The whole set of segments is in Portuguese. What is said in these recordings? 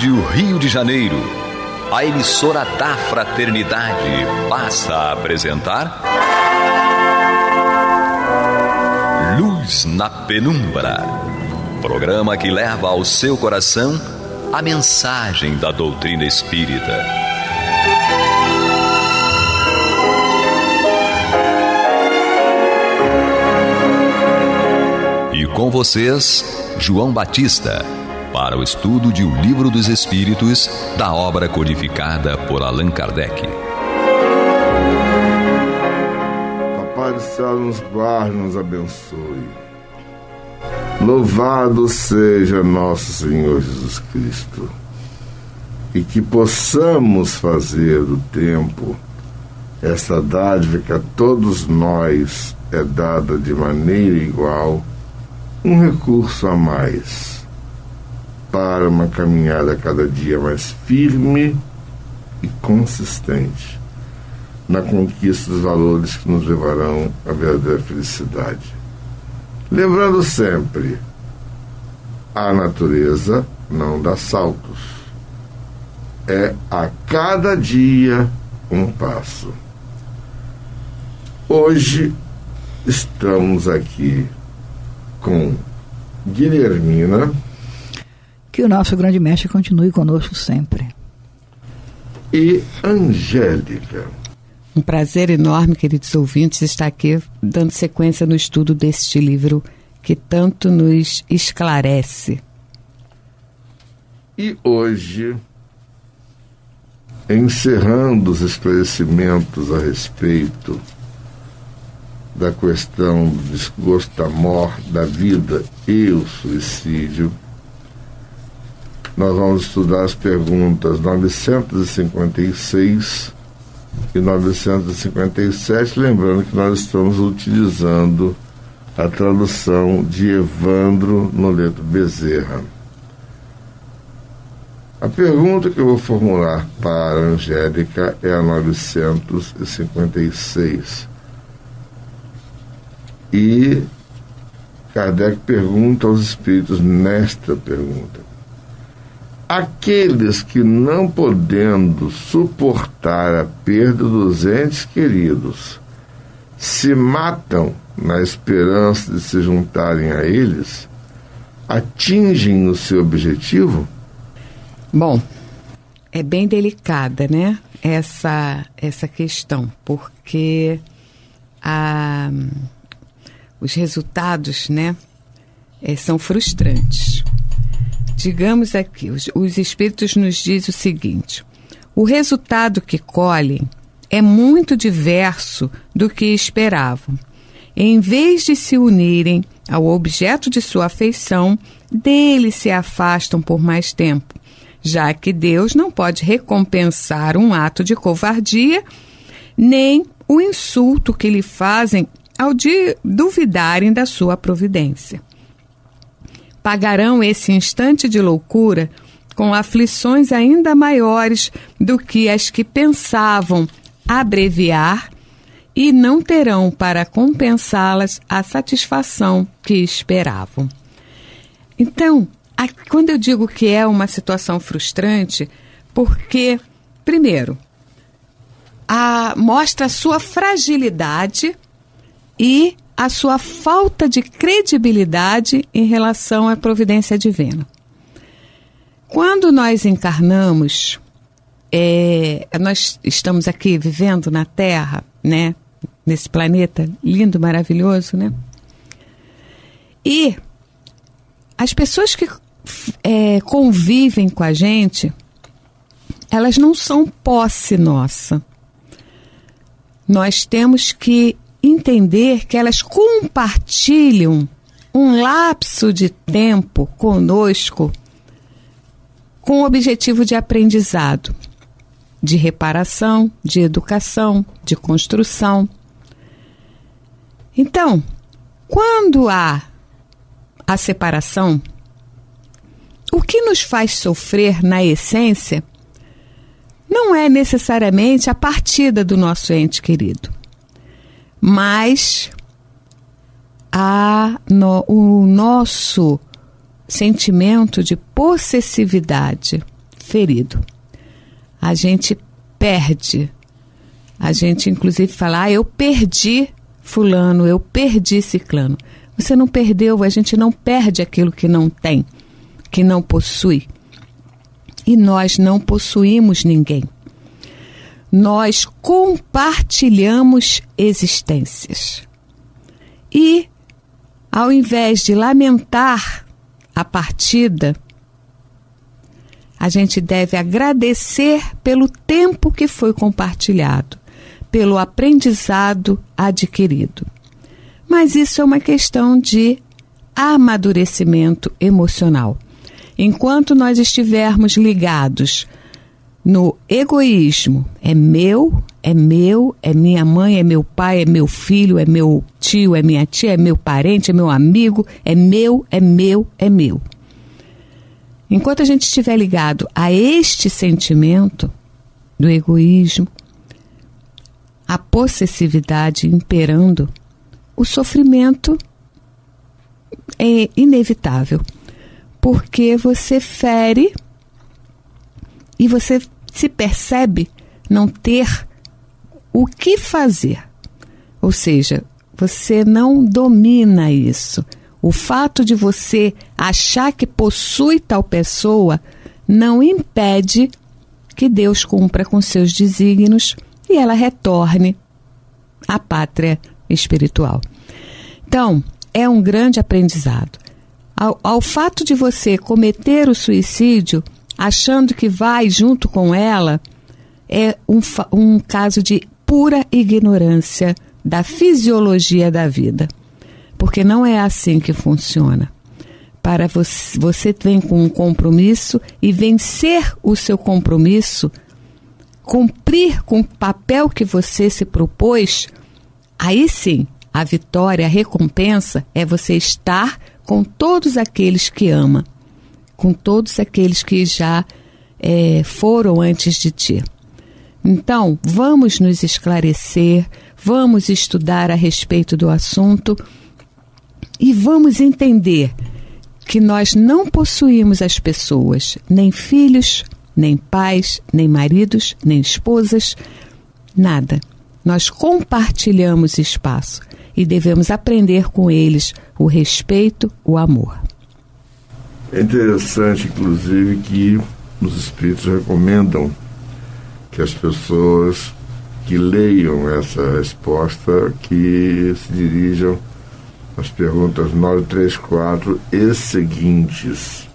Rádio Rio de Janeiro, a emissora da fraternidade, passa a apresentar Luz na Penumbra, programa que leva ao seu coração a mensagem da doutrina espírita. E com vocês, João Batista, para o estudo de O Livro dos Espíritos, da obra codificada por Allan Kardec. Papai do céu nos guarde, nos abençoe. Louvado seja nosso Senhor Jesus Cristo. E que possamos fazer do tempo essa dádiva que a todos nós é dada de maneira igual, um recurso a mais para uma caminhada cada dia mais firme e consistente na conquista dos valores que nos levarão à verdadeira felicidade. Lembrando sempre, a natureza não dá saltos. É a cada dia um passo. Hoje estamos aqui com Guilhermina. Que o nosso grande mestre continue conosco sempre. E Angélica. Um prazer enorme, queridos ouvintes, estar aqui dando sequência no estudo deste livro que tanto nos esclarece. E hoje, encerrando os esclarecimentos a respeito da questão do desgosto da morte, da vida e o suicídio, nós vamos estudar as perguntas 956 e 957, lembrando que nós estamos utilizando a tradução de Evandro Noleto Bezerra. A pergunta que eu vou formular para a Angélica é a 956. E Kardec pergunta aos espíritos nesta pergunta: aqueles que, não podendo suportar a perda dos entes queridos, se matam na esperança de se juntarem a eles, atingem o seu objetivo? Bom, é bem delicada, né, essa questão, porque os resultados, né, são frustrantes. Digamos aqui, os espíritos nos dizem o seguinte: o resultado que colhem é muito diverso do que esperavam. Em vez de se unirem ao objeto de sua afeição, dele se afastam por mais tempo, já que Deus não pode recompensar um ato de covardia, nem o insulto que lhe fazem ao duvidarem da sua providência. Pagarão esse instante de loucura com aflições ainda maiores do que as que pensavam abreviar, e não terão para compensá-las a satisfação que esperavam. Então, quando eu digo que é uma situação frustrante, porque, primeiro, mostra a sua fragilidade e a sua falta de credibilidade em relação à providência divina. Quando nós encarnamos, nós estamos aqui vivendo na Terra, né, nesse planeta lindo, maravilhoso, né? E as pessoas que convivem com a gente, elas não são posse nossa. Nós temos que entender que elas compartilham um lapso de tempo conosco com o objetivo de aprendizado, de reparação, de educação, de construção. Então, quando há a separação, o que nos faz sofrer na essência não é necessariamente a partida do nosso ente querido, mas o nosso sentimento de possessividade ferido. A gente perde. A gente, inclusive, fala, eu perdi fulano, eu perdi ciclano. Você não perdeu, a gente não perde aquilo que não tem, que não possui. E nós não possuímos ninguém. Nós compartilhamos existências. E, ao invés de lamentar a partida, a gente deve agradecer pelo tempo que foi compartilhado, pelo aprendizado adquirido. Mas isso é uma questão de amadurecimento emocional. Enquanto nós estivermos ligados no egoísmo, é meu, é minha mãe, é meu pai, é meu filho, é meu tio, é minha tia, é meu parente, é meu amigo, é meu. Enquanto a gente estiver ligado a este sentimento do egoísmo, a possessividade imperando, o sofrimento é inevitável, porque você fere e você se percebe não ter o que fazer. Ou seja, você não domina isso. O fato de você achar que possui tal pessoa não impede que Deus cumpra com seus desígnios e ela retorne à pátria espiritual. Então, é um grande aprendizado. Ao fato de você cometer o suicídio, achando que vai junto com ela, é um caso de pura ignorância da fisiologia da vida. Porque não é assim que funciona. Para você vem com um compromisso e vencer o seu compromisso, cumprir com o papel que você se propôs, aí sim, a vitória, a recompensa é você estar com todos aqueles que ama, com todos aqueles que já foram antes de ti. Então, vamos nos esclarecer, vamos estudar a respeito do assunto e vamos entender que nós não possuímos as pessoas, nem filhos, nem pais, nem maridos, nem esposas, nada. Nós compartilhamos espaço e devemos aprender com eles o respeito, o amor. É interessante, inclusive, que os espíritos recomendam que as pessoas que leiam essa resposta, que se dirijam às perguntas 9, 3, 4 e seguintes.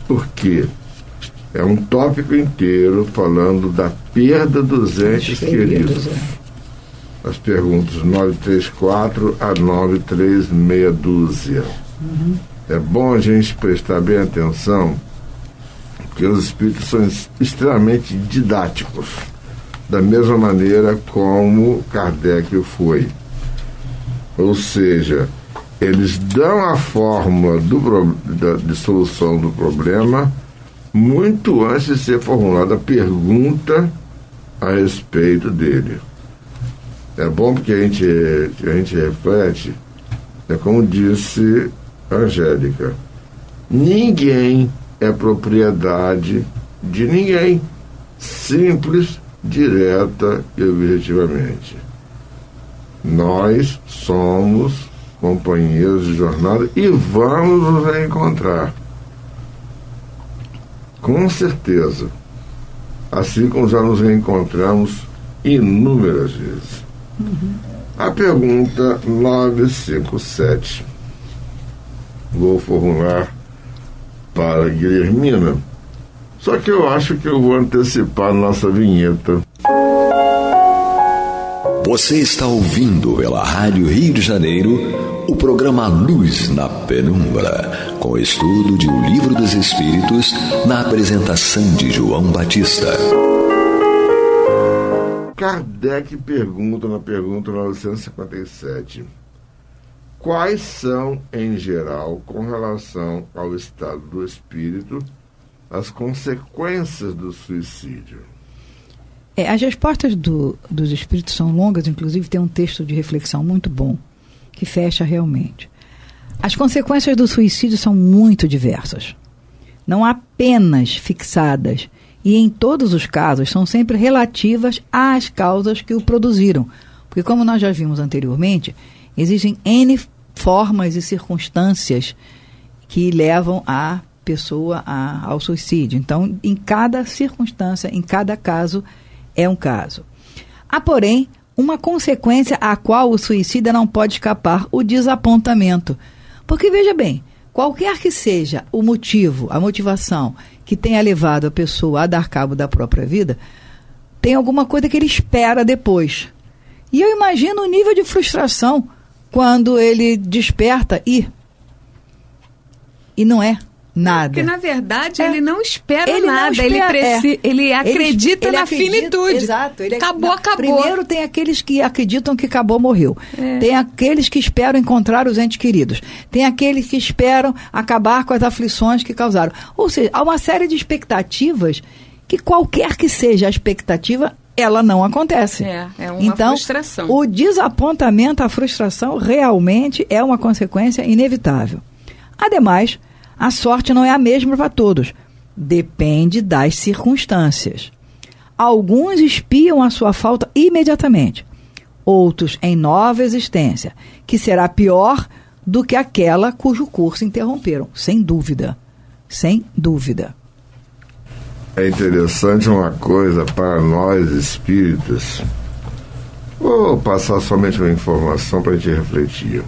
Por quê? É um tópico inteiro falando da perda dos entes queridos. As perguntas 934 a 936. É bom a gente prestar bem atenção, porque os espíritos são extremamente didáticos, da mesma maneira como Kardec foi. Ou seja, eles dão a fórmula de solução do problema muito antes de ser formulada a pergunta a respeito dele. É bom porque a gente reflete, é como disse Angélica, ninguém é propriedade de ninguém, simples, direta e objetivamente. Nós somos companheiros de jornada e vamos nos reencontrar. Com certeza. Assim como já nos reencontramos inúmeras vezes. A pergunta 957. Vou formular para Guilhermina. Só que eu acho que eu vou antecipar nossa vinheta. Você está ouvindo pela Rádio Rio de Janeiro o programa Luz na Penumbra, com o estudo de O Livro dos Espíritos, na apresentação de João Batista. Kardec pergunta na pergunta 957. Quais são, em geral, com relação ao estado do espírito, as consequências do suicídio? As respostas dos espíritos são longas, inclusive tem um texto de reflexão muito bom, que fecha realmente. As consequências do suicídio são muito diversas. Não apenas fixadas E em todos os casos são sempre relativas às causas que o produziram. Porque, como nós já vimos anteriormente, existem N formas e circunstâncias que levam a pessoa ao suicídio. Então, em cada circunstância, em cada caso, é um caso. Há, porém, uma consequência à qual o suicida não pode escapar: o desapontamento. Porque, veja bem, qualquer que seja o motivo, a motivação que tenha levado a pessoa a dar cabo da própria vida, tem alguma coisa que ele espera depois. E eu imagino o nível de frustração quando ele desperta e não é nada. Porque, na verdade, ele não espera Ele nada. não espera, ele acredita na finitude. Exato. Acabou. Primeiro tem aqueles que acreditam que acabou, morreu. É. Tem aqueles que esperam encontrar os entes queridos. Tem aqueles que esperam acabar com as aflições que causaram. Ou seja, há uma série de expectativas que, qualquer que seja a expectativa, ela não acontece. É uma frustração. O desapontamento, a frustração, realmente é uma consequência inevitável. Ademais, a sorte não é a mesma para todos. Depende das circunstâncias. Alguns espiam a sua falta imediatamente. Outros em nova existência, que será pior do que aquela cujo curso interromperam. Sem dúvida. Sem dúvida. É interessante uma coisa para nós espíritas. Vou passar somente uma informação para a gente refletir.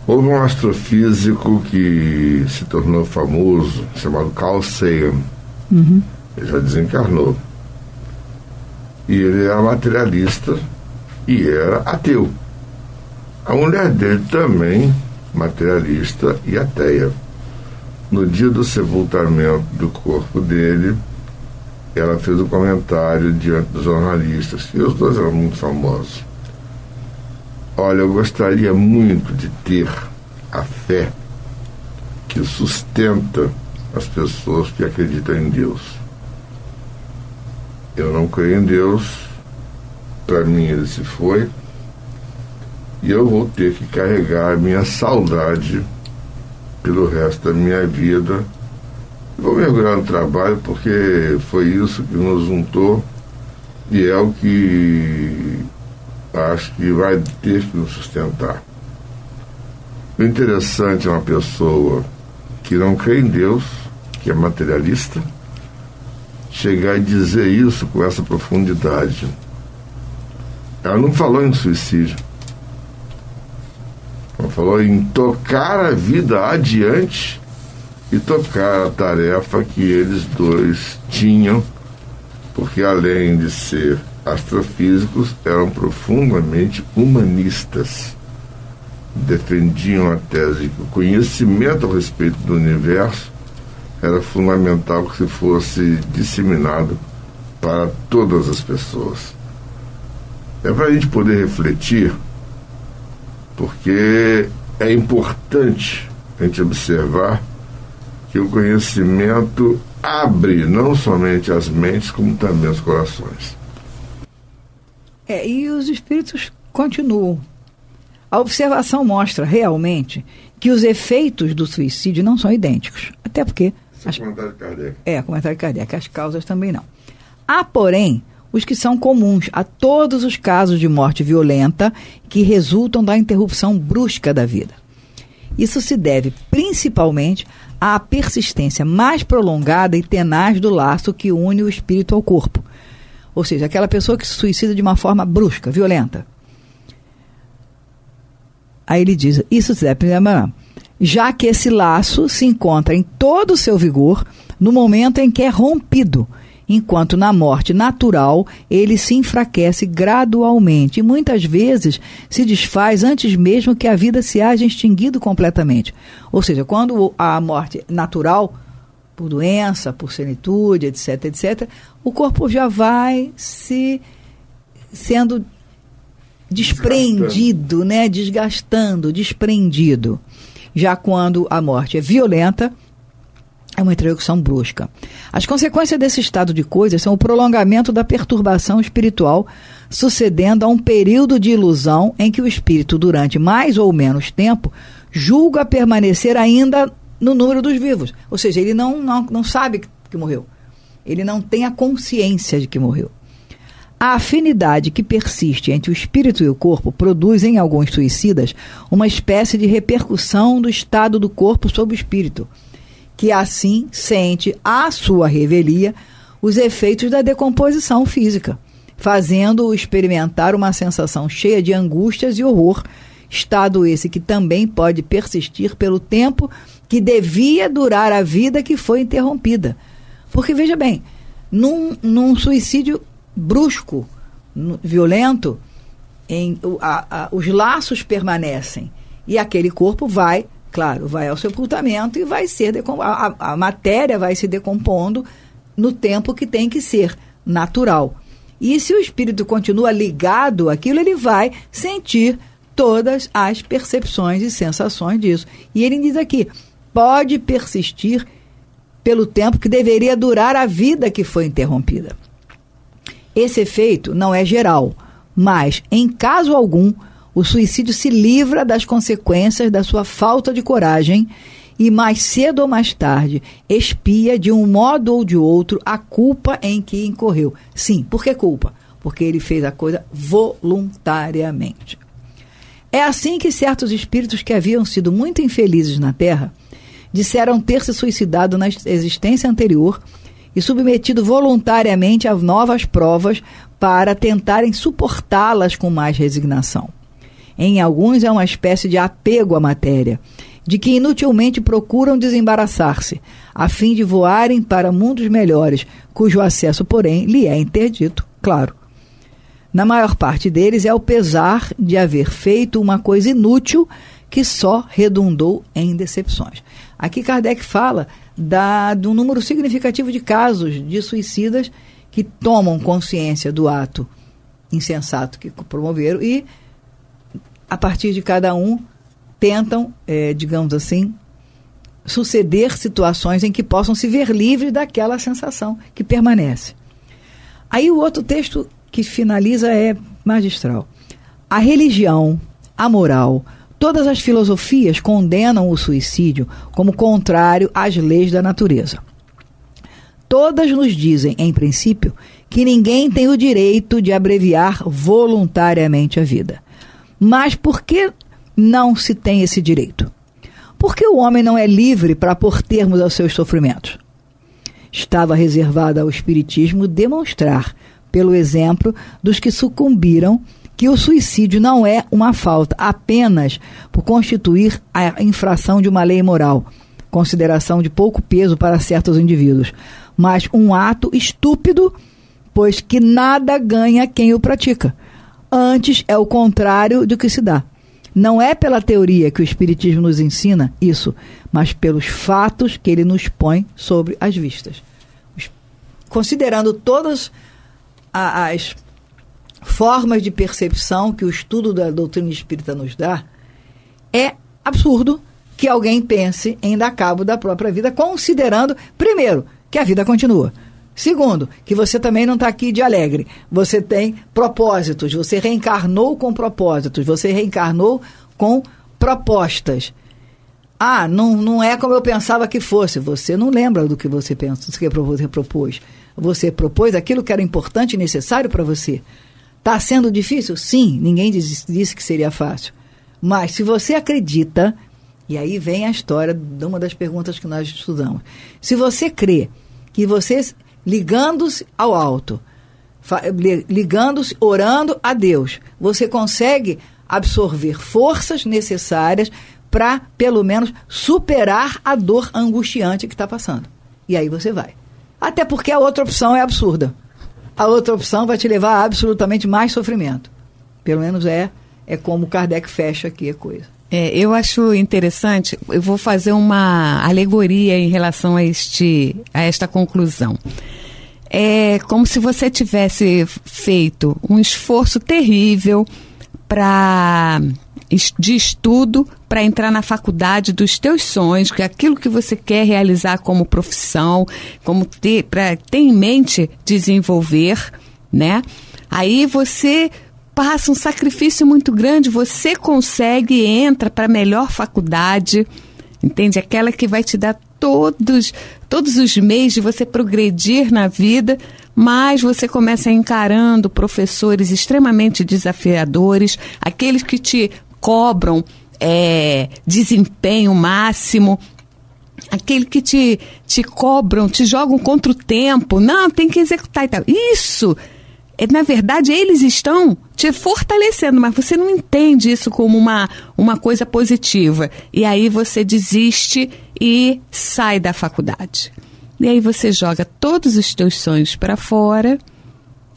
Houve um astrofísico que se tornou famoso, chamado Carl Sagan. Uhum. Ele já desencarnou. E ele era materialista e era ateu. A mulher dele também, materialista e ateia. No dia do sepultamento do corpo dele, ela fez um comentário diante dos jornalistas, e os dois eram muito famosos. Olha, eu gostaria muito de ter a fé que sustenta as pessoas que acreditam em Deus. Eu não creio em Deus, para mim ele se foi, e eu vou ter que carregar a minha saudade pelo resto da minha vida. Vou mergulhar no trabalho, porque foi isso que nos juntou e é o que acho que vai ter que nos sustentar. O interessante é uma pessoa que não crê em Deus, que é materialista, chegar e dizer isso com essa profundidade. Ela não falou em suicídio. Ela falou em tocar a vida adiante e tocar a tarefa que eles dois tinham, porque além de ser astrofísicos, eram profundamente humanistas. Defendiam a tese que o conhecimento a respeito do universo era fundamental que se fosse disseminado para todas as pessoas. É para a gente poder refletir, porque é importante a gente observar que o conhecimento abre não somente as mentes, como também os corações. E os espíritos continuam. A observação mostra realmente que os efeitos do suicídio não são idênticos. Até porque... Comentário de Kardec. Comentário de Kardec. As causas também não. Há, porém, os que são comuns a todos os casos de morte violenta que resultam da interrupção brusca da vida. Isso se deve principalmente à persistência mais prolongada e tenaz do laço que une o espírito ao corpo. Ou seja, aquela pessoa que se suicida de uma forma brusca, violenta. Aí ele diz, isso se deve, já que esse laço se encontra em todo o seu vigor no momento em que é rompido, enquanto na morte natural ele se enfraquece gradualmente e muitas vezes se desfaz antes mesmo que a vida se haja extinguido completamente. Ou seja, quando a morte natural, por doença, por senitude, etc., etc., o corpo já vai sendo desprendido, desgastando, desprendido. Já quando a morte é violenta, é uma interrupção brusca. As consequências desse estado de coisas são o prolongamento da perturbação espiritual, sucedendo a um período de ilusão em que o espírito, durante mais ou menos tempo, julga permanecer ainda no número dos vivos. Ou seja, ele não sabe que morreu. Ele não tem a consciência de que morreu. A afinidade que persiste entre o espírito e o corpo produz em alguns suicidas uma espécie de repercussão do estado do corpo sobre o espírito, que assim sente à sua revelia os efeitos da decomposição física, fazendo-o experimentar uma sensação cheia de angústias e horror, estado esse que também pode persistir pelo tempo que devia durar a vida que foi interrompida. Porque, veja bem, num suicídio brusco, violento, os laços permanecem e aquele corpo vai, claro, vai ao sepultamento e vai ser a matéria vai se decompondo no tempo que tem que ser natural. E se o espírito continua ligado àquilo, ele vai sentir todas as percepções e sensações disso. E ele diz aqui, pode persistir pelo tempo que deveria durar a vida que foi interrompida. Esse efeito não é geral, mas, em caso algum, o suicídio se livra das consequências da sua falta de coragem e, mais cedo ou mais tarde, expia de um modo ou de outro a culpa em que incorreu. Sim, por que culpa? Porque ele fez a coisa voluntariamente. É assim que certos espíritos que haviam sido muito infelizes na Terra disseram ter se suicidado na existência anterior e submetido voluntariamente a novas provas para tentarem suportá-las com mais resignação. Em alguns é uma espécie de apego à matéria, de que inutilmente procuram desembaraçar-se, a fim de voarem para mundos melhores, cujo acesso, porém, lhe é interdito, claro. Na maior parte deles é o pesar de haver feito uma coisa inútil que só redundou em decepções. Aqui Kardec fala do número significativo de casos de suicidas que tomam consciência do ato insensato que promoveram e, a partir de cada um, tentam, digamos assim, suceder situações em que possam se ver livres daquela sensação que permanece. Aí o outro texto que finaliza é magistral. A religião, a moral, todas as filosofias condenam o suicídio como contrário às leis da natureza. Todas nos dizem, em princípio, que ninguém tem o direito de abreviar voluntariamente a vida. Mas por que não se tem esse direito? Porque o homem não é livre para pôr termos aos seus sofrimentos. Estava reservado ao Espiritismo demonstrar, pelo exemplo dos que sucumbiram, que o suicídio não é uma falta apenas por constituir a infração de uma lei moral, consideração de pouco peso para certos indivíduos, mas um ato estúpido, pois que nada ganha quem o pratica. Antes é o contrário do que se dá. Não é pela teoria que o Espiritismo nos ensina isso, mas pelos fatos que ele nos põe sobre as vistas. Considerando todas as formas de percepção que o estudo da doutrina espírita nos dá, é absurdo que alguém pense em dar cabo da própria vida, considerando, primeiro, que a vida continua. Segundo, que você também não está aqui de alegre. Você tem propósitos, você reencarnou com propósitos, você reencarnou com propostas. Ah, não é como eu pensava que fosse. Você não lembra do que você pensa, do que você propôs. Você propôs aquilo que era importante e necessário para você. Está sendo difícil? Sim, ninguém disse que seria fácil. Mas se você acredita, e aí vem a história de uma das perguntas que nós estudamos. Se você crê que você, ligando-se ao alto, ligando-se, orando a Deus, você consegue absorver forças necessárias para, pelo menos, superar a dor angustiante que está passando. E aí você vai. Até porque a outra opção é absurda. A outra opção vai te levar a absolutamente mais sofrimento. Pelo menos é como Kardec fecha aqui a coisa. Eu acho interessante, eu vou fazer uma alegoria em relação a esta conclusão. É como se você tivesse feito um esforço terrível de estudo para entrar na faculdade dos teus sonhos, que é aquilo que você quer realizar como profissão, para ter em mente desenvolver, né? Aí você passa um sacrifício muito grande, você consegue e entra para a melhor faculdade, entende? Aquela que vai te dar todos os meses de você progredir na vida, mas você começa encarando professores extremamente desafiadores, aqueles que te cobram desempenho máximo, aquele que te cobram, te jogam contra o tempo, não, tem que executar e tal. Isso, na verdade, eles estão te fortalecendo, mas você não entende isso como uma coisa positiva. E aí você desiste e sai da faculdade. E aí você joga todos os teus sonhos para fora,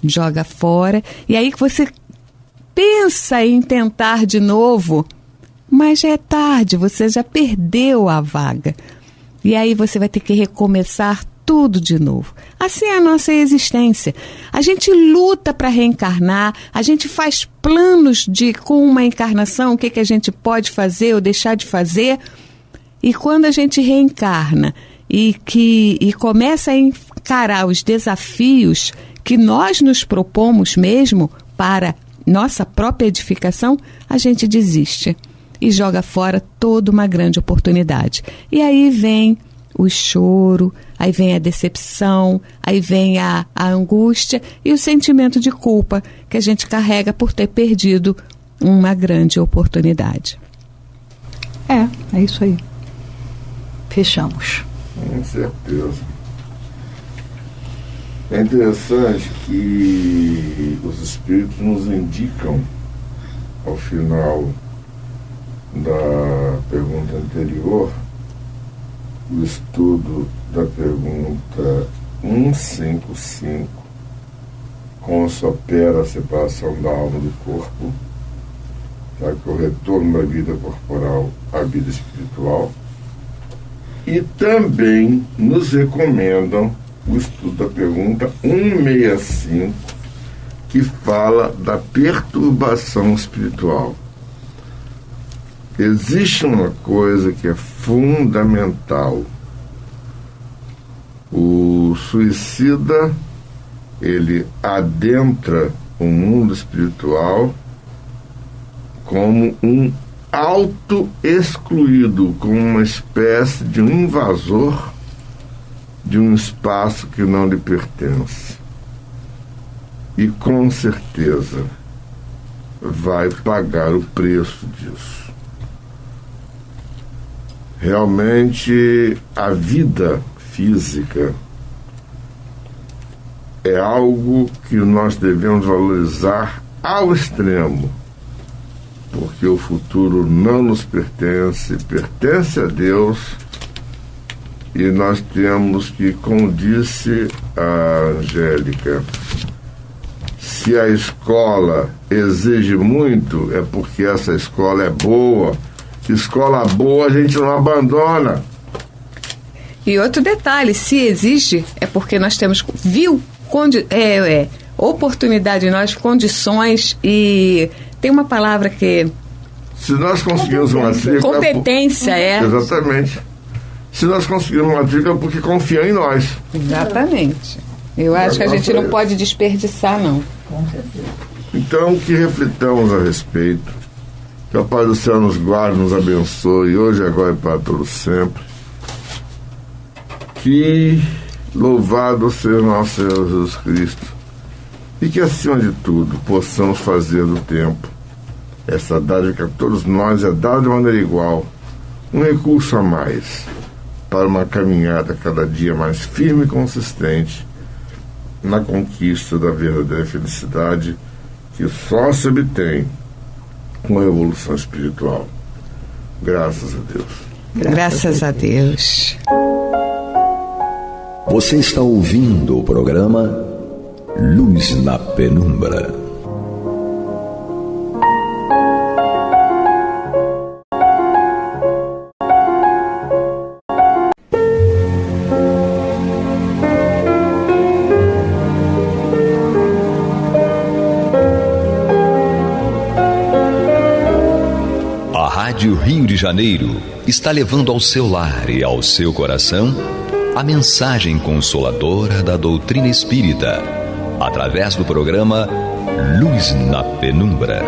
joga fora, e aí você pensa em tentar de novo, mas já é tarde, você já perdeu a vaga. E aí você vai ter que recomeçar tudo de novo. Assim é a nossa existência. A gente luta para reencarnar, a gente faz planos com uma encarnação, o que a gente pode fazer ou deixar de fazer. E quando a gente reencarna e começa a encarar os desafios que nós nos propomos mesmo para nossa própria edificação, a gente desiste e joga fora toda uma grande oportunidade. E aí vem o choro, aí vem a decepção, aí vem a angústia e o sentimento de culpa que a gente carrega por ter perdido uma grande oportunidade. É isso aí. Fechamos. Com certeza. É interessante que os espíritos nos indicam, ao final da pergunta anterior, o estudo da pergunta 155, como se opera a separação da alma do corpo, já que o retorno da vida corporal à vida espiritual, e também nos recomendam o estudo da pergunta 165, que fala da perturbação espiritual. Existe uma coisa que é fundamental. O suicida, ele adentra o mundo espiritual como um auto-excluído, como uma espécie de um invasor de um espaço que não lhe pertence. E com certeza vai pagar o preço disso. Realmente, a vida física é algo que nós devemos valorizar ao extremo, porque o futuro não nos pertence, pertence a Deus, e nós temos que, como disse a Angélica, se a escola exige muito, é porque essa escola é boa. Escola boa a gente não abandona. E outro detalhe, se exige, é porque nós temos oportunidade, nós condições, e tem uma palavra que... Se nós conseguimos matrícula... Competência, Exatamente. Se nós conseguimos matrícula é porque confiam em nós. Exatamente. Eu acho que a gente não pode desperdiçar, não. Com certeza. Então, que reflitamos a respeito. Que o Pai do Céu nos guarde, nos abençoe, hoje, agora e para todo sempre. Que louvado seja nosso Senhor Jesus Cristo. E que, acima de tudo, possamos fazer do tempo essa dádiva que a todos nós é dada de maneira igual, um recurso a mais para uma caminhada cada dia mais firme e consistente na conquista da verdadeira felicidade que só se obtém com a evolução espiritual. Graças a Deus. Graças a Deus. Você está ouvindo o programa Luz na Penumbra. Rádio Rio de Janeiro está levando ao seu lar e ao seu coração a mensagem consoladora da doutrina espírita, através do programa Luz na Penumbra.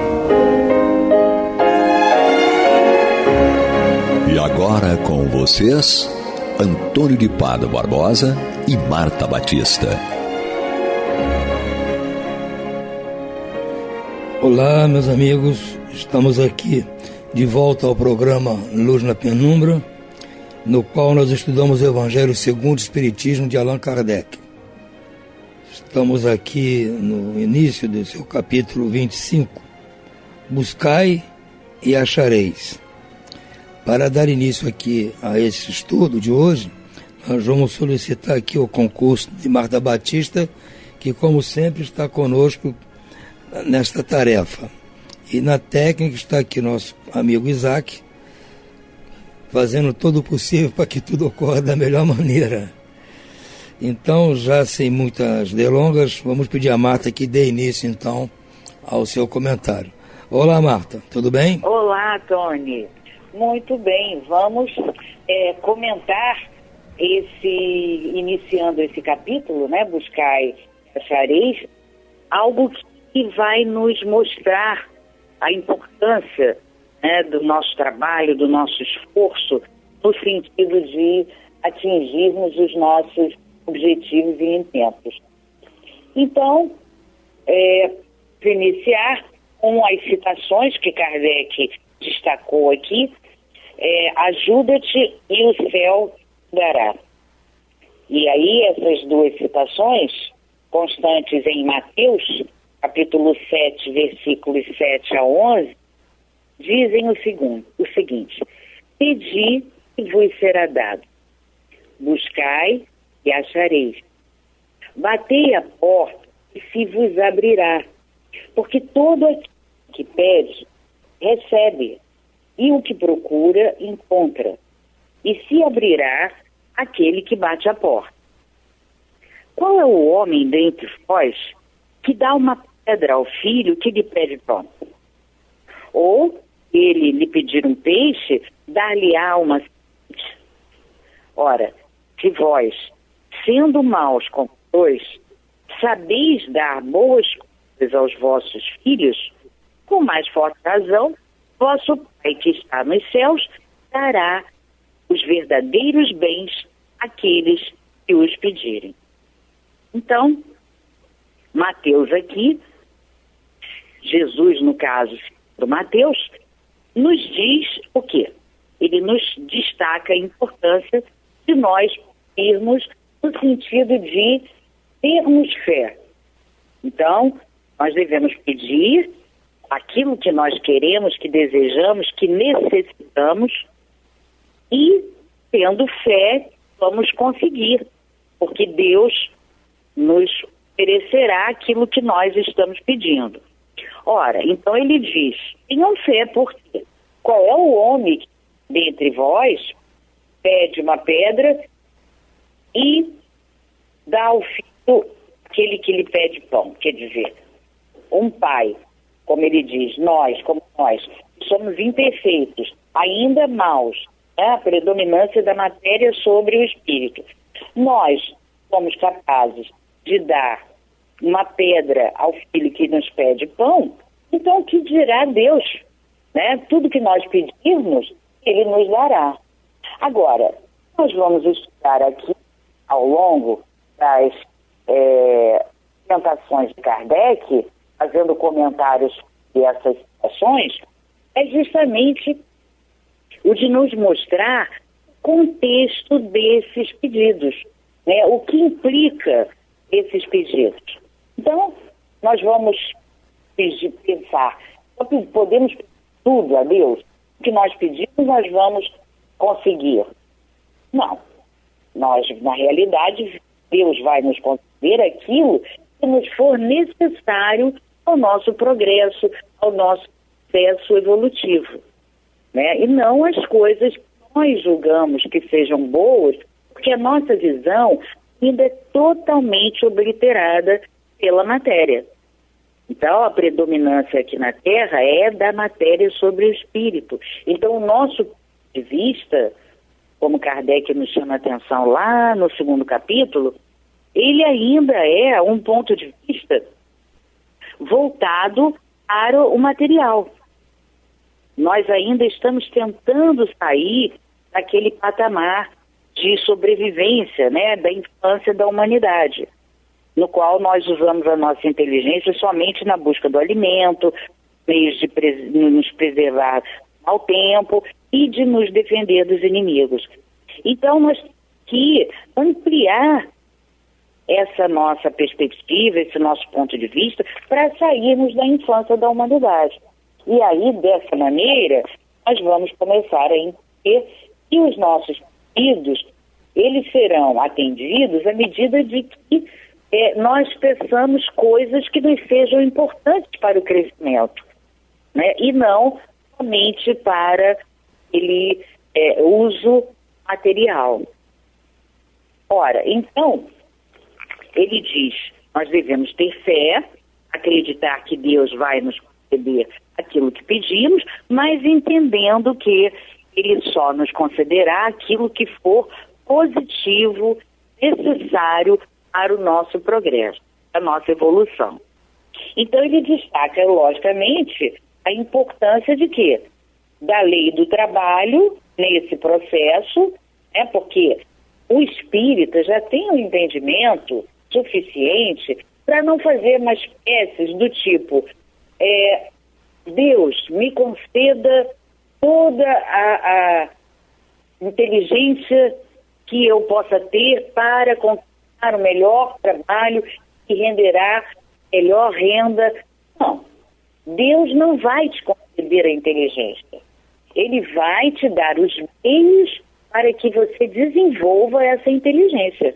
E agora com vocês, Antônio de Pádua Barbosa e Marta Batista. Olá, meus amigos, estamos aqui de volta ao programa Luz na Penumbra, no qual nós estudamos o Evangelho segundo o Espiritismo de Allan Kardec. Estamos aqui no início do seu capítulo 25, Buscai e achareis. Para dar início aqui a esse estudo de hoje, nós vamos solicitar aqui o concurso de Marta Batista, que como sempre está conosco nesta tarefa. E na técnica está aqui nosso amigo Isaac, fazendo todo o possível para que tudo ocorra da melhor maneira. Então, já sem muitas delongas, vamos pedir a Marta que dê início então ao seu comentário. Olá, Marta, tudo bem? Olá, Tony. Muito bem, vamos comentar iniciando esse capítulo, né, Buscai e achareis, algo que vai nos mostrar a importância, né, do nosso trabalho, do nosso esforço, no sentido de atingirmos os nossos objetivos e intentos. Então, para iniciar com as citações que Kardec destacou aqui, ajuda-te e o céu dará. E aí essas duas citações, constantes em Mateus, capítulo 7, versículos 7 a 11, dizem o seguinte: pedi e vos será dado, buscai e achareis, batei a porta e se vos abrirá, porque todo aquele que pede, recebe, e o que procura, encontra, e se abrirá aquele que bate a porta. Qual é o homem dentre vós que dá uma pedra ao filho que lhe pede pão? Ou ele lhe pedir um peixe, dar-lhe-á uma serpente? Ora, se vós, sendo maus comedores, sabeis dar boas coisas aos vossos filhos, com mais forte razão, vosso Pai que está nos céus dará os verdadeiros bens àqueles que os pedirem. Então, Mateus aqui, Jesus no caso do Mateus, nos diz o quê? Ele nos destaca a importância de nós irmos no sentido de termos fé. Então, nós devemos pedir aquilo que nós queremos, que desejamos, que necessitamos, e, tendo fé, vamos conseguir, porque Deus nos oferecerá aquilo que nós estamos pedindo. Ora, então ele diz, tenham fé, porque qual é o homem que dentre vós pede uma pedra e dá ao filho aquele que lhe pede pão? Quer dizer, um pai, como ele diz, nós somos imperfeitos, ainda maus, né? A predominância da matéria sobre o espírito. Nós somos capazes de dar uma pedra ao filho que nos pede pão, então o que dirá Deus? Né? Tudo que nós pedirmos, ele nos dará. Agora, nós vamos estudar aqui, ao longo das tentações de Kardec, fazendo comentários sobre essas situações, é justamente o de nos mostrar o contexto desses pedidos, né? O que implica esses pedidos. Então, nós vamos pensar, podemos pedir tudo a Deus? O que nós pedimos, nós vamos conseguir. Não. Nós, na realidade, Deus vai nos conceder aquilo que nos for necessário ao nosso progresso, ao nosso processo evolutivo, né? E não as coisas que nós julgamos que sejam boas, porque a nossa visão ainda é totalmente obliterada pela matéria. Então, a predominância aqui na Terra é da matéria sobre o espírito. Então, o nosso ponto de vista, como Kardec nos chama a atenção lá no 2º capítulo, ele ainda é um ponto de vista voltado para o material. Nós ainda estamos tentando sair daquele patamar de sobrevivência, né, da infância da humanidade, no qual nós usamos a nossa inteligência somente na busca do alimento, meios de nos preservar ao tempo e de nos defender dos inimigos. Então, nós temos que ampliar essa nossa perspectiva, esse nosso ponto de vista, para sairmos da infância da humanidade. E aí, dessa maneira, nós vamos começar a entender que os nossos pedidos, eles serão atendidos à medida de que nós peçamos coisas que nos sejam importantes para o crescimento, né? E não somente para ele uso material. Ora, então, ele diz, nós devemos ter fé, acreditar que Deus vai nos conceder aquilo que pedimos, mas entendendo que ele só nos concederá aquilo que for positivo, necessário para o nosso progresso, a nossa evolução. Então ele destaca, logicamente, a importância de quê? Da lei do trabalho nesse processo, né? Porque o espírita já tem um entendimento suficiente para não fazer mais peças do tipo Deus me conceda toda a inteligência que eu possa ter para conquistar o melhor trabalho que renderá melhor renda. Não, Deus não vai te conceder a inteligência. Ele vai te dar os meios para que você desenvolva essa inteligência.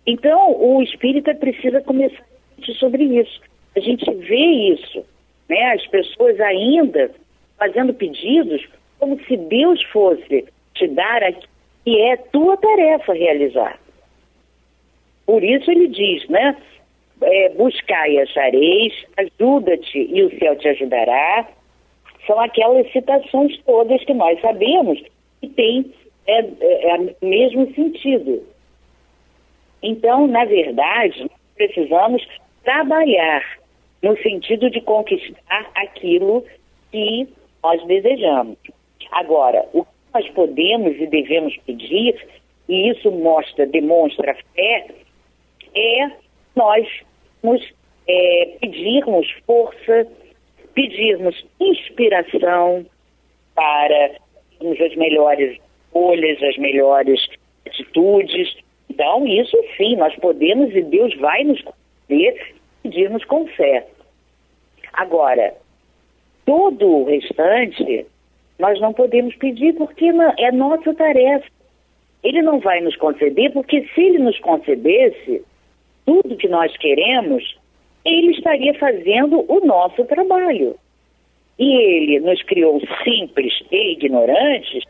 Então, o espírita precisa começar a refletir sobre isso. A gente vê isso, né? As pessoas ainda fazendo pedidos como se Deus fosse te dar aquilo que é tua tarefa realizar. Por isso ele diz, né? Buscai e achareis, ajuda-te e o céu te ajudará. São aquelas citações todas que nós sabemos que têm o mesmo sentido. Então, na verdade, nós precisamos trabalhar no sentido de conquistar aquilo que nós desejamos. Agora, o que nós podemos e devemos pedir, e isso demonstra fé, é nós pedirmos força, pedirmos inspiração para termos as melhores escolhas, as melhores atitudes. Então, isso sim, nós podemos e Deus vai nos conceder, pedirmos com fé. Agora, todo o restante, nós não podemos pedir porque é nossa tarefa. Ele não vai nos conceder porque se ele nos concedesse tudo que nós queremos, ele estaria fazendo o nosso trabalho. E ele nos criou simples e ignorantes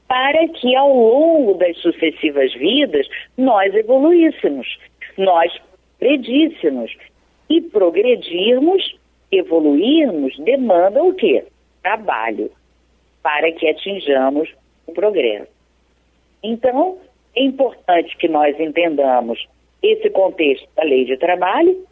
para que ao longo das sucessivas vidas nós evoluíssemos, nós progredíssemos. E progredirmos, evoluirmos, demanda o quê? Trabalho, para que atinjamos o progresso. Então, é importante que nós entendamos esse contexto da lei de trabalho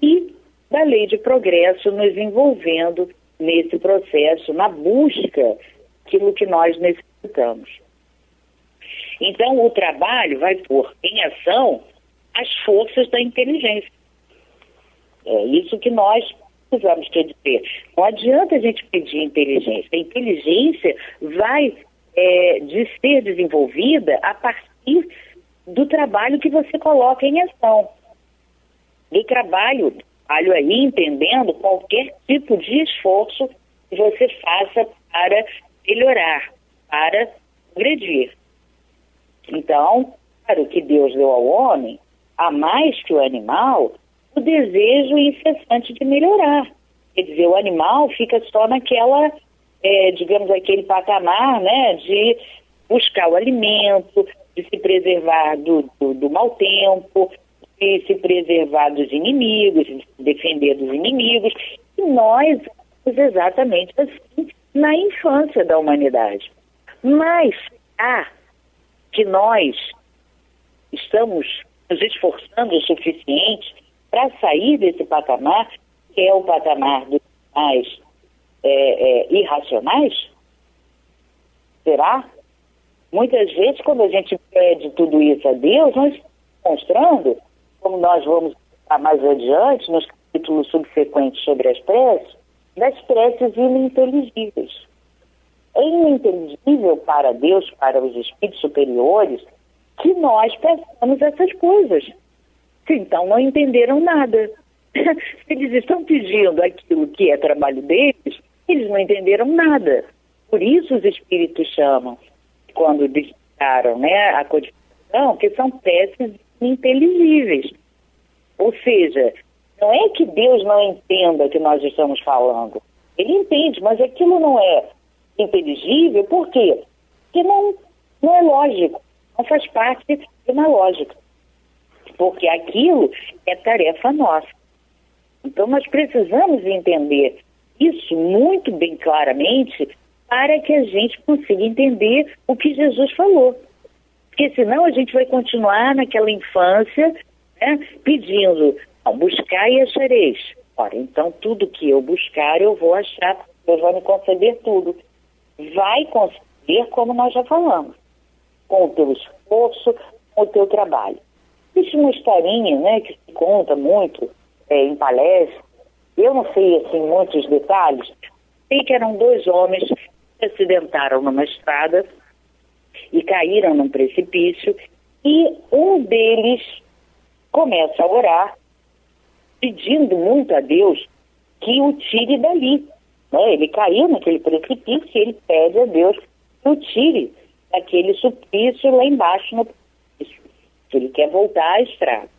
e da lei de progresso, nos envolvendo nesse processo, na busca daquilo que nós necessitamos. Então, o trabalho vai pôr em ação as forças da inteligência. É isso que nós precisamos dizer. Não adianta a gente pedir inteligência. A inteligência vai de ser desenvolvida a partir do trabalho que você coloca em ação. Do trabalho aí entendendo qualquer tipo de esforço que você faça para melhorar, para progredir. Então, para o que Deus deu ao homem, a mais que o animal, o desejo incessante de melhorar. Quer dizer, o animal fica só naquela, digamos, aquele patamar, né, de buscar o alimento, de se preservar do mau tempo, de se preservar dos inimigos, de se defender dos inimigos. E nós somos exatamente assim na infância da humanidade. Mas que nós estamos nos esforçando o suficiente para sair desse patamar, que é o patamar dos mais irracionais? Será? Muitas vezes, quando a gente pede tudo isso a Deus, nós estamos mostrando, como nós vamos mais adiante, nos capítulos subsequentes sobre as preces, das preces ininteligíveis. É ininteligível para Deus, para os espíritos superiores, que nós peçamos essas coisas. Então não entenderam nada. Eles estão pedindo aquilo que é trabalho deles, eles não entenderam nada. Por isso os espíritos chamam, quando ditaram, né, a codificação, que são preces ininteligíveis. Ou seja, não é que Deus não entenda o que nós estamos falando. Ele entende, mas aquilo não é inteligível. Por quê? Porque não é lógico, não faz parte de uma lógica. Porque aquilo é tarefa nossa. Então nós precisamos entender isso muito bem claramente para que a gente consiga entender o que Jesus falou. Porque senão a gente vai continuar naquela infância, né, pedindo, buscar e achareis. Ora, então tudo que eu buscar eu vou achar, porque Deus vai me conceder tudo. Vai conceder, como nós já falamos, com o teu esforço, com o teu trabalho. Existe uma historinha, né, que se conta muito em palestras. Eu não sei assim muitos detalhes. Sei que eram 2 homens que se acidentaram numa estrada e caíram num precipício, e um deles começa a orar, pedindo muito a Deus que o tire dali. Né? Ele caiu naquele precipício e ele pede a Deus que o tire daquele suplício lá embaixo no precipício. Ele quer voltar à estrada.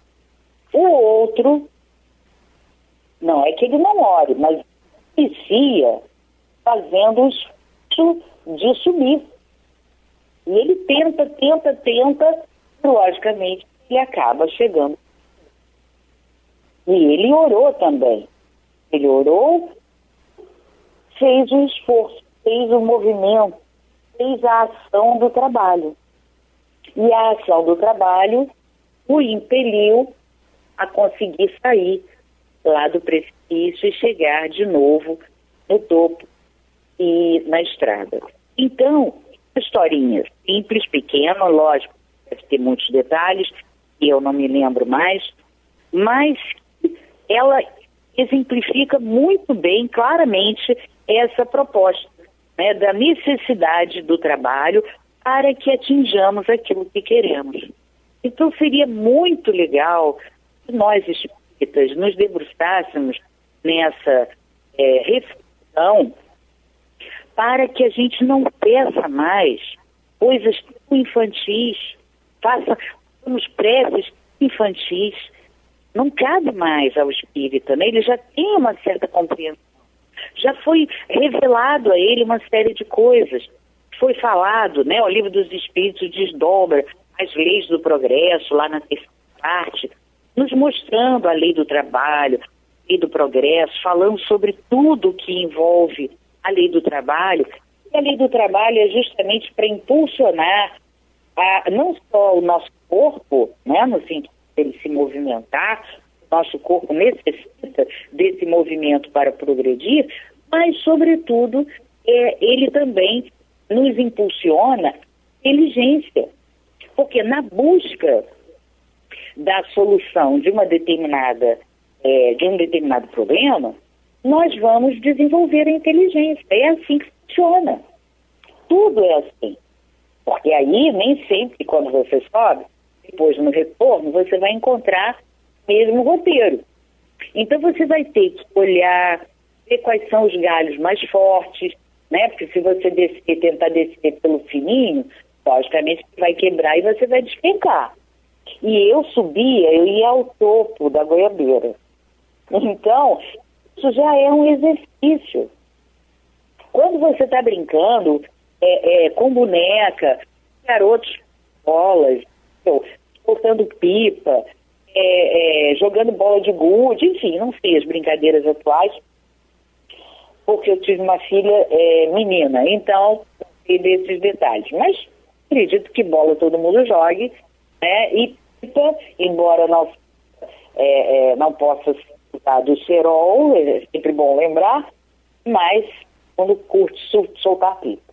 O outro, não é que ele não ore, mas inicia fazendo o esforço de subir. E ele tenta, e logicamente ele acaba chegando. E ele orou também. Ele orou, fez o esforço, fez o movimento, fez a ação do trabalho. E a ação do trabalho o impeliu a conseguir sair lá do precipício e chegar de novo no topo e na estrada. Então, uma historinha simples, pequena, lógico, deve ter muitos detalhes, e eu não me lembro mais, mas ela exemplifica muito bem, claramente, essa proposta, né, da necessidade do trabalho para que atinjamos aquilo que queremos. Então seria muito legal se nós espíritas nos debruçássemos nessa reflexão para que a gente não peça mais coisas tão infantis, façamos preces infantis. Não cabe mais ao espírita, né? Ele já tem uma certa compreensão. Já foi revelado a ele uma série de coisas. Foi falado, né? O Livro dos Espíritos desdobra as leis do progresso, lá na terceira parte, nos mostrando a lei do trabalho, a lei do progresso, falando sobre tudo que envolve a lei do trabalho. E a lei do trabalho é justamente para impulsionar não só o nosso corpo, né, no sentido dele se movimentar, nosso corpo necessita desse movimento para progredir, mas, sobretudo, ele também nos impulsiona inteligência, porque na busca da solução de uma determinada, de um determinado problema, nós vamos desenvolver a inteligência. É assim que funciona. Tudo é assim. Porque aí, nem sempre, quando você sobe, depois no retorno, você vai encontrar o mesmo roteiro. Então você vai ter que olhar, ver quais são os galhos mais fortes, né? Porque se você tentar descer pelo fininho, logicamente vai quebrar e você vai despencar. E eu ia ao topo da goiabeira. Então, isso já é um exercício. Quando você está brincando com boneca, garotos, bolas, soltando pipa, jogando bola de gude, enfim, não sei as brincadeiras atuais, porque eu tive uma filha menina, então não sei desses detalhes. Mas acredito que bola todo mundo jogue, né? E pipa, embora não possa citar do cerol, é sempre bom lembrar, mas quando curte soltar pipa.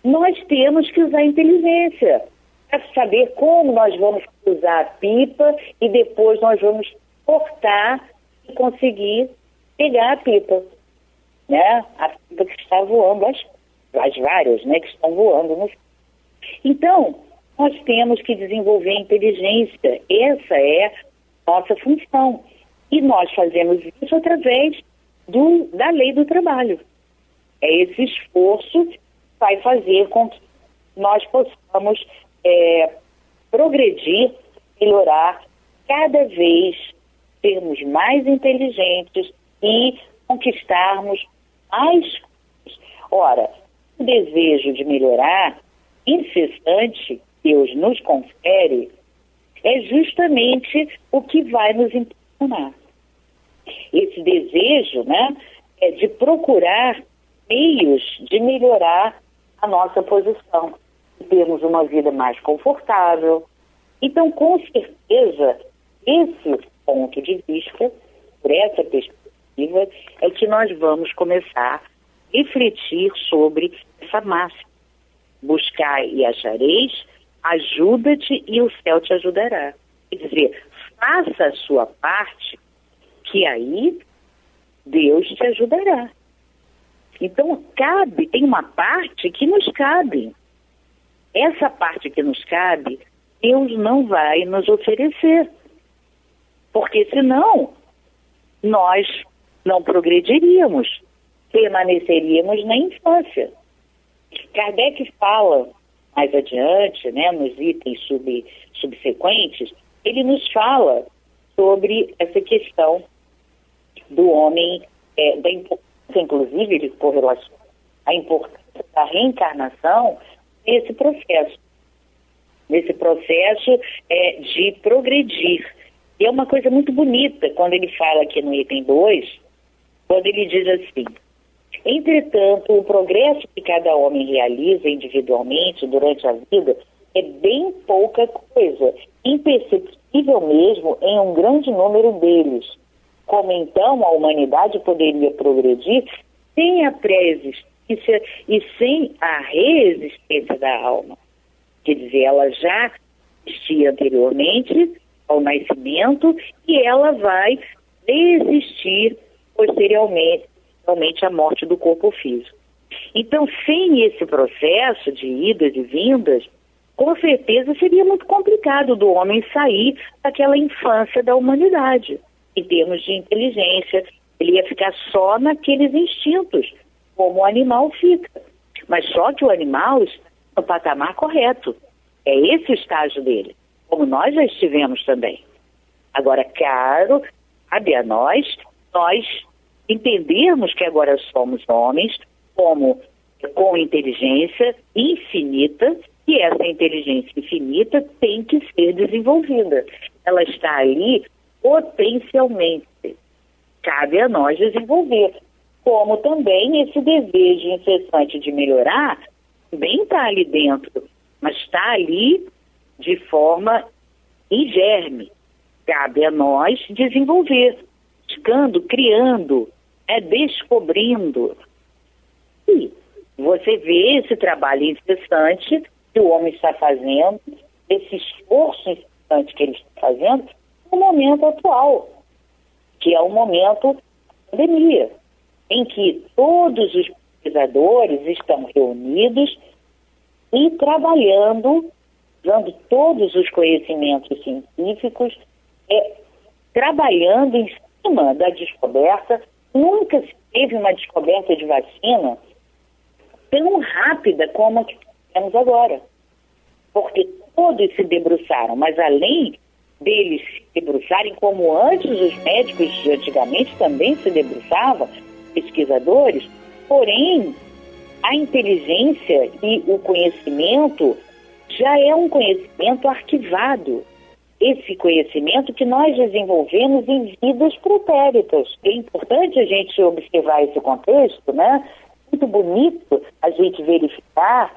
nós temos que usar a inteligência para saber como nós vamos usar a pipa e depois nós vamos cortar e conseguir pegar a pipa, né? A pipa que está voando, as várias, né, que estão voando no... Então, nós temos que desenvolver a inteligência. Essa é a nossa função. E nós fazemos isso através da lei do trabalho. É esse esforço que vai fazer com que nós possamos progredir, melhorar, cada vez sermos mais inteligentes e conquistarmos mais coisas. Ora, o desejo de melhorar incessante que Deus nos confere é justamente o que vai nos impulsionar. Esse desejo, né, é de procurar meios de melhorar a nossa posição, de termos uma vida mais confortável. Então, com certeza, esse ponto de vista, por essa perspectiva, é que nós vamos começar a refletir sobre essa máxima. Buscar e achareis, ajuda-te e o céu te ajudará. Quer dizer, faça a sua parte, que aí Deus te ajudará. Então, tem uma parte que nos cabe. Essa parte que nos cabe, Deus não vai nos oferecer. Porque senão, nós não progrediríamos, permaneceríamos na infância. Kardec fala mais adiante, né, nos itens subsequentes, ele nos fala sobre essa questão do homem, da importância, inclusive, ele correlaciona a importância da reencarnação nesse processo de progredir. E é uma coisa muito bonita quando ele fala aqui no item 2, quando ele diz assim: entretanto, o progresso que cada homem realiza individualmente durante a vida é bem pouca coisa, imperceptível mesmo em um grande número deles. Como então a humanidade poderia progredir sem a pré-existência e sem a reexistência da alma? Quer dizer, ela já existia anteriormente ao nascimento e ela vai existir posteriormente à morte do corpo físico. Então, sem esse processo de idas e vindas, com certeza seria muito complicado do homem sair daquela infância da humanidade. Em termos de inteligência, ele ia ficar só naqueles instintos, como o animal fica. Mas só que o animal está no patamar correto. É esse o estágio dele, como nós já estivemos também. Agora, claro, cabe a nós entendermos que agora somos homens com inteligência infinita, e essa inteligência infinita tem que ser desenvolvida. Ela está ali potencialmente. Cabe a nós desenvolver. Como também esse desejo incessante de melhorar também está ali dentro, mas está ali de forma em germe. Cabe a nós desenvolver, buscando, criando, descobrindo. E você vê esse trabalho incessante que o homem está fazendo, esse esforço incessante que ele está fazendo no momento atual, que é o momento da pandemia, em que todos os pesquisadores estão reunidos e trabalhando, usando todos os conhecimentos científicos, trabalhando em cima da descoberta. Nunca se teve uma descoberta de vacina tão rápida como a que temos agora. Porque todos se debruçaram, mas além deles se debruçarem, como antes os médicos de antigamente também se debruçavam, pesquisadores, porém a inteligência e o conhecimento já é um conhecimento arquivado. Esse conhecimento que nós desenvolvemos em vidas pretéritas. É importante a gente observar esse contexto, né? Muito bonito a gente verificar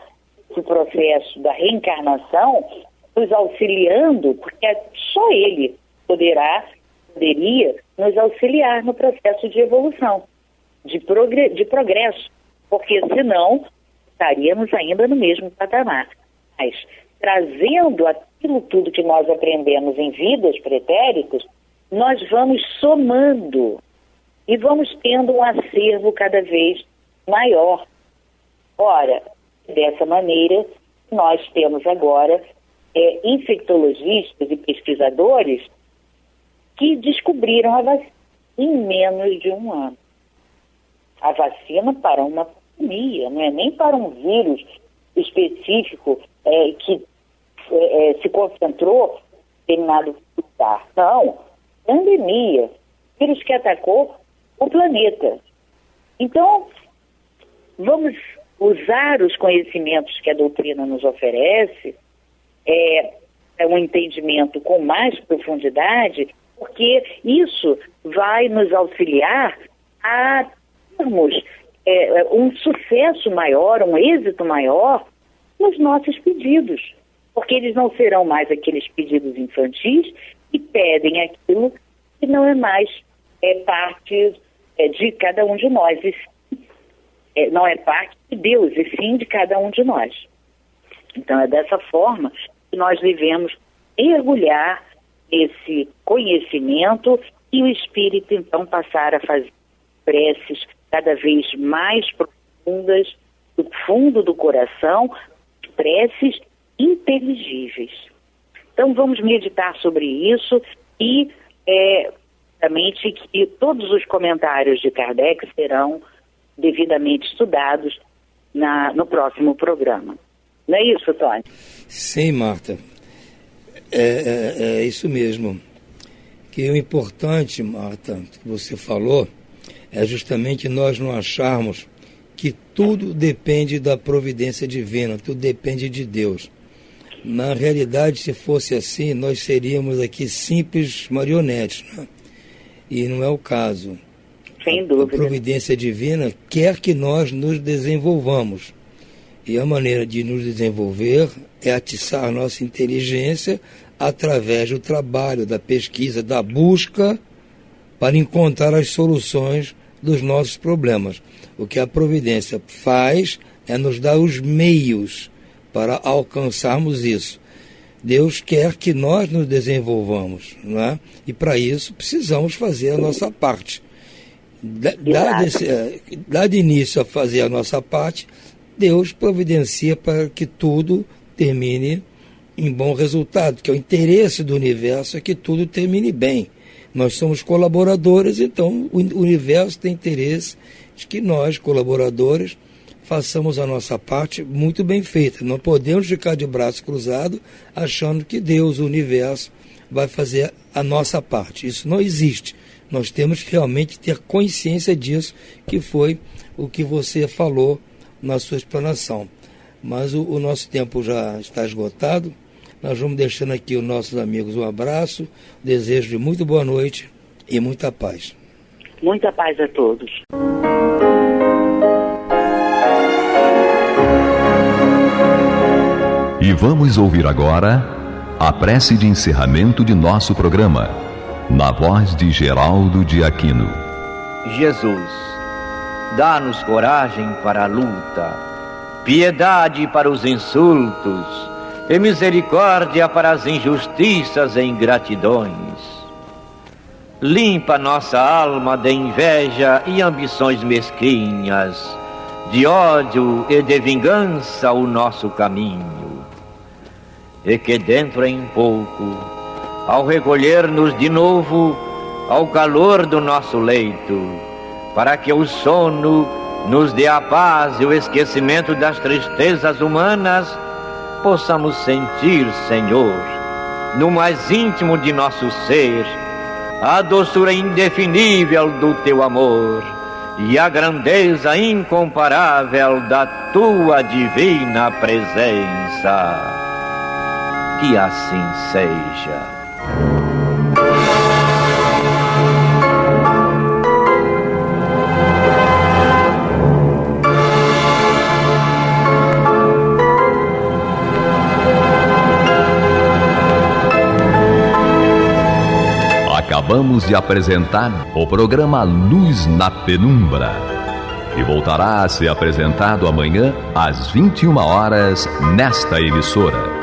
esse processo da reencarnação nos auxiliando, porque só ele poderia nos auxiliar no processo de evolução, de progresso, porque senão estaríamos ainda no mesmo patamar. Mas, trazendo aquilo tudo que nós aprendemos em vidas pretéritas, nós vamos somando e vamos tendo um acervo cada vez maior. Ora, dessa maneira, nós temos agora infectologistas e pesquisadores que descobriram a vacina em menos de um ano. A vacina para uma pandemia, não é nem para um vírus específico que se concentrou em determinado lugar. Não, pandemia, vírus que atacou o planeta. Então, vamos usar os conhecimentos que a doutrina nos oferece, um entendimento com mais profundidade, porque isso vai nos auxiliar a termos um sucesso maior, um êxito maior nos nossos pedidos, porque eles não serão mais aqueles pedidos infantis que pedem aquilo que não é mais parte de cada um de nós, não é parte de Deus, e sim de cada um de nós. Então é dessa forma que nós devemos mergulhar esse conhecimento e o Espírito então passar a fazer preces cada vez mais profundas, do fundo do coração, preces inteligíveis. Então vamos meditar sobre isso e realmente que todos os comentários de Kardec serão devidamente estudados no próximo programa. Não é isso, Tony? Sim, Marta. É isso mesmo. Que o importante, Marta, que você falou, é justamente nós não acharmos que tudo depende da providência divina, tudo depende de Deus. Na realidade, se fosse assim, nós seríamos aqui simples marionetes, né? E não é o caso. Sem dúvida. A providência divina quer que nós nos desenvolvamos. E a maneira de nos desenvolver é atiçar nossa inteligência através do trabalho, da pesquisa, da busca para encontrar as soluções dos nossos problemas. O que a providência faz é nos dar os meios para alcançarmos isso. Deus quer que nós nos desenvolvamos, não é? E para isso precisamos fazer a nossa parte. Dado início a fazer a nossa parte, Deus providencia para que tudo termine em bom resultado, que é o interesse do universo, é que tudo termine bem. Nós somos colaboradores, então o universo tem interesse de que nós, colaboradores, façamos a nossa parte muito bem feita. Não podemos ficar de braço cruzado achando que Deus, o universo, vai fazer a nossa parte. Isso não existe. Nós temos que realmente ter consciência disso, que foi o que você falou na sua explanação. Mas o nosso tempo já está esgotado. Nós vamos deixando aqui os nossos amigos um abraço, desejo de muito boa noite e muita paz. Muita paz a todos. E vamos ouvir agora a prece de encerramento de nosso programa, na voz de Geraldo de Aquino. Jesus, dá-nos coragem para a luta, piedade para os insultos e misericórdia para as injustiças e ingratidões. Limpa nossa alma de inveja e ambições mesquinhas, de ódio e de vingança o nosso caminho. E que dentro em pouco, ao recolher-nos de novo ao calor do nosso leito, para que o sono nos dê a paz e o esquecimento das tristezas humanas, possamos sentir, Senhor, no mais íntimo de nosso ser, a doçura indefinível do Teu amor e a grandeza incomparável da Tua divina presença. Que assim seja. Acabamos de apresentar o programa Luz na Penumbra, e voltará a ser apresentado amanhã às 21 horas nesta emissora.